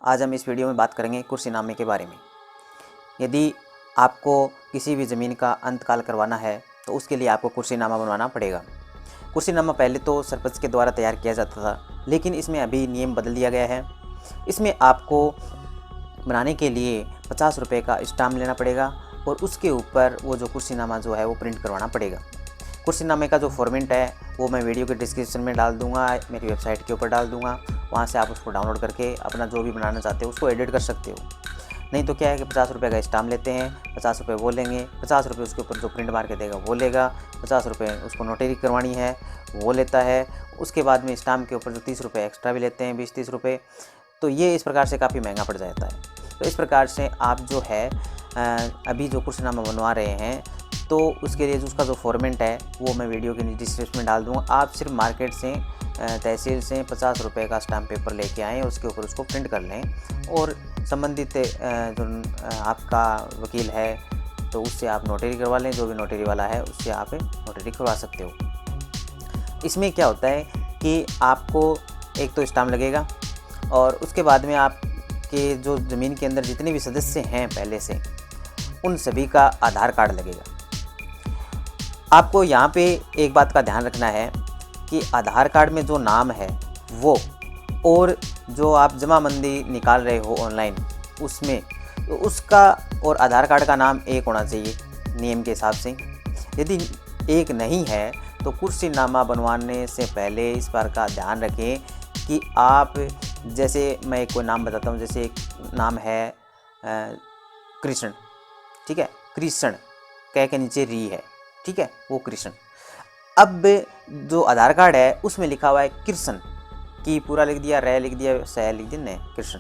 आज हम इस वीडियो में बात करेंगे कुर्सीनामे के बारे में। यदि आपको किसी भी ज़मीन का अंतकाल करवाना है तो उसके लिए आपको कुर्सीनामा बनवाना पड़ेगा। कुर्सीनामा पहले तो सरपंच के द्वारा तैयार किया जाता था, लेकिन इसमें अभी नियम बदल दिया गया है। इसमें आपको बनाने के लिए 50 रुपये का स्टाम्प लेना पड़ेगा और उसके ऊपर वो जो कुर्सीनामा जो है वो प्रिंट करवाना पड़ेगा। कुर्सीनामे का जो फॉर्मेट है वो मैं वीडियो के डिस्क्रिप्शन में डाल दूंगा, मेरी वेबसाइट के ऊपर डाल दूंगा। वहाँ से आप उसको डाउनलोड करके अपना जो भी बनाना चाहते हो उसको एडिट कर सकते हो। नहीं तो क्या है कि 50 रुपये का स्टाम्प लेते हैं, 50 रुपये वो लेंगे, 50 रुपये उसके ऊपर जो प्रिंट मार के देगा वो लेगा, 50 रुपये उसको नोटरी करवानी है वो लेता है। उसके बाद में स्टाम्प के ऊपर जो 30 रुपये एक्स्ट्रा भी लेते हैं, 20-30 रुपये। तो ये इस प्रकार से काफ़ी महंगा पड़ जाता है। तो इस प्रकार से आप जो है अभी जो कुर्सीनामा बनवा रहे हैं तो उसके लिए उसका जो फॉर्मेट है वो मैं वीडियो के डिस्क्रिप्शन में डाल दूँगा। आप सिर्फ मार्केट से तहसील से 50 रुपये का स्टाम्प पेपर लेके आएँ, उसके ऊपर उसको प्रिंट कर लें और संबंधित जो आपका वकील है तो उससे आप नोटरी करवा लें। जो भी नोटरी वाला है उससे आप नोटरी करवा सकते हो। इसमें क्या होता है कि आपको एक तो स्टाम्प लगेगा और उसके बाद में आपके जो ज़मीन के अंदर जितने भी सदस्य हैं पहले से उन सभी का आधार कार्ड लगेगा। आपको यहाँ पे एक बात का ध्यान रखना है कि आधार कार्ड में जो नाम है वो और जो आप जमाबंदी निकाल रहे हो ऑनलाइन उसमें तो उसका और आधार कार्ड का नाम एक होना चाहिए नियम के हिसाब से। यदि एक नहीं है तो कुर्सीनामा बनवाने से पहले इस बात का ध्यान रखें कि आप, जैसे मैं कोई नाम बताता हूँ, जैसे एक नाम है कृष्ण, ठीक है, कृष्ण कै के नीचे री है, ठीक है, वो कृष्ण। अब जो आधार कार्ड है उसमें लिखा हुआ है कृष्ण, की पूरा लिख दिया, रे लिख दिया, सह लिख दिया, नहीं कृष्ण।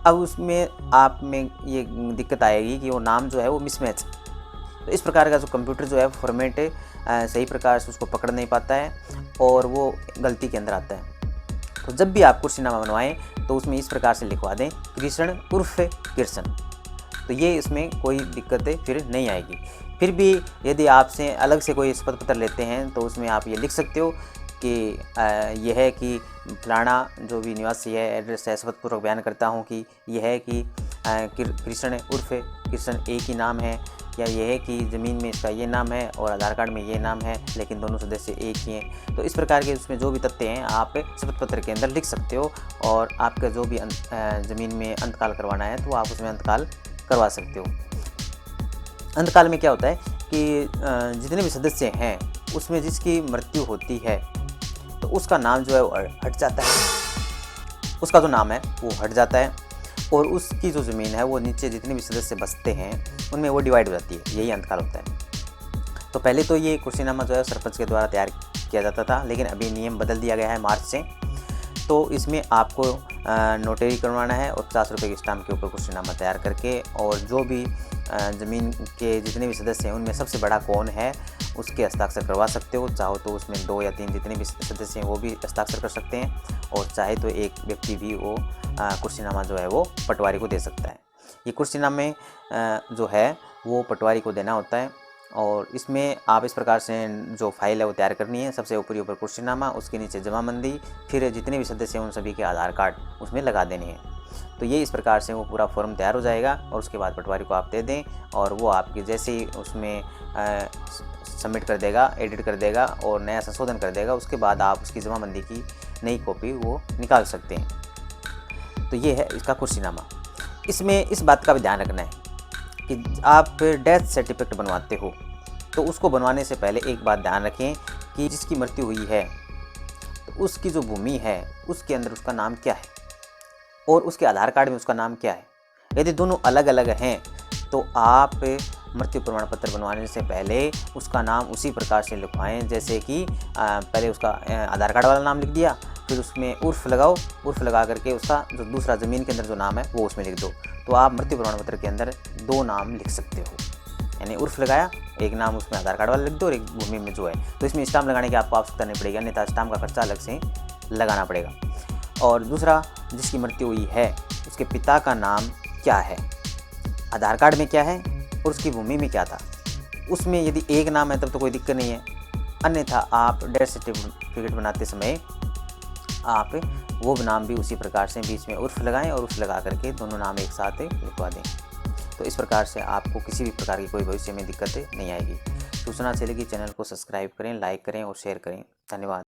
अब उसमें आप में ये दिक्कत आएगी कि वो नाम जो है वो मिसमैच। तो इस प्रकार का जो कंप्यूटर जो है फॉर्मेट सही प्रकार से उसको पकड़ नहीं पाता है और वो गलती के अंदर आता है। तो जब भी आप कुर्सीनामा बनवाएं तो उसमें इस प्रकार से लिखवा दें कृष्ण उर्फ कृष्ण, तो ये इसमें कोई दिक्कतें फिर नहीं आएगी। फिर भी यदि आपसे अलग से कोई शपथ पत्र लेते हैं तो उसमें आप ये लिख सकते हो कि यह है कि फलाना जो भी निवासी है एड्रेस है, शपथपूर्वक बयान करता हूँ कि यह है कि कृष्ण उर्फ कृष्ण एक ही नाम है, या यह है कि ज़मीन में इसका ये नाम है और आधार कार्ड में ये नाम है लेकिन दोनों सदस्य एक ही हैं। तो इस प्रकार के उसमें जो भी तथ्य हैं आप शपथ पत्र के अंदर लिख सकते हो और आपका जो भी ज़मीन में अंतकाल करवाना है तो आप उसमें अंतकाल करवा सकते हो। अंतकाल में क्या होता है कि जितने भी सदस्य हैं उसमें जिसकी मृत्यु होती है तो उसका नाम जो है वो हट जाता है, उसका जो नाम है वो हट जाता है और उसकी जो ज़मीन है वो नीचे जितने भी सदस्य बसते हैं उनमें वो डिवाइड हो जाती है। यही अंतकाल होता है। तो पहले तो ये कुर्सीनामा जो है सरपंच के द्वारा तैयार किया जाता था, लेकिन अभी नियम बदल दिया गया है मार्च से। तो इसमें आपको नोटरी करवाना है और 50 रुपये के स्टाम्प के ऊपर कुर्सीनामा तैयार करके, और जो भी ज़मीन के जितने भी सदस्य हैं उनमें सबसे बड़ा कौन है उसके हस्ताक्षर करवा सकते हो। चाहो तो उसमें 2 या 3 जितने भी सदस्य हैं वो भी हस्ताक्षर कर सकते हैं और चाहे तो एक व्यक्ति भी वो कुर्सीनामा जो है वो पटवारी को दे सकता है। ये कुर्सीनामे जो है वो पटवारी को देना होता है और इसमें आप इस प्रकार से जो फाइल है वो तैयार करनी है। सबसे ऊपर कुर्सीनामा, उसके नीचे जमाबंदी, फिर जितने भी सदस्य हैं उन सभी के आधार कार्ड उसमें लगा देने हैं। तो ये इस प्रकार से वो पूरा फॉर्म तैयार हो जाएगा और उसके बाद पटवारी को आप दे दें और वो आपके जैसे ही उसमें सबमिट कर देगा, एडिट कर देगा और नया संशोधन कर देगा। उसके बाद आप उसकी जमाबंदी की नई कॉपी वो निकाल सकते हैं। तो ये है इसका कुर्सीनामा। इसमें इस बात का भी ध्यान रखना है कि आप डेथ सर्टिफिकेट बनवाते हो तो उसको बनवाने से पहले एक बात ध्यान रखें कि जिसकी मृत्यु हुई है तो उसकी जो भूमि है उसके अंदर उसका नाम क्या है और उसके आधार कार्ड में उसका नाम क्या है। यदि दोनों अलग अलग हैं तो आप मृत्यु प्रमाण पत्र बनवाने से पहले उसका नाम उसी प्रकार से लिखवाएं, जैसे कि पहले उसका आधार कार्ड वाला नाम लिख दिया, फिर उसमें उर्फ लगाओ, उर्फ लगा करके उसका जो दूसरा ज़मीन के अंदर जो नाम है वो उसमें लिख दो। तो आप मृत्यु प्रमाण पत्र के अंदर 2 नाम लिख सकते हो, यानी उर्फ लगाया, एक नाम उसमें आधार कार्ड वाला लिख दो और एक भूमि में जो है। तो इसमें स्टाम्प लगाने की आपको आवश्यकता नहीं पड़ेगी, अन्यथा स्टाम्प का खर्चा अलग से लगाना पड़ेगा। और दूसरा, जिसकी मृत्यु हुई है उसके पिता का नाम क्या है, आधार कार्ड में क्या है और उसकी भूमि में क्या था। उसमें यदि एक नाम है तब तो कोई दिक्कत नहीं है, अन्यथा आप डेथ सर्टिफिकेट बनाते समय आप वो नाम भी उसी प्रकार से बीच में उर्फ लगाएं और उर्फ लगा करके दोनों नाम एक साथ लिखवा दें। तो इस प्रकार से आपको किसी भी प्रकार की कोई भविष्य में दिक्कतें नहीं आएगी। सूचना चलेगी, चैनल को सब्सक्राइब करें, लाइक करें और शेयर करें। धन्यवाद।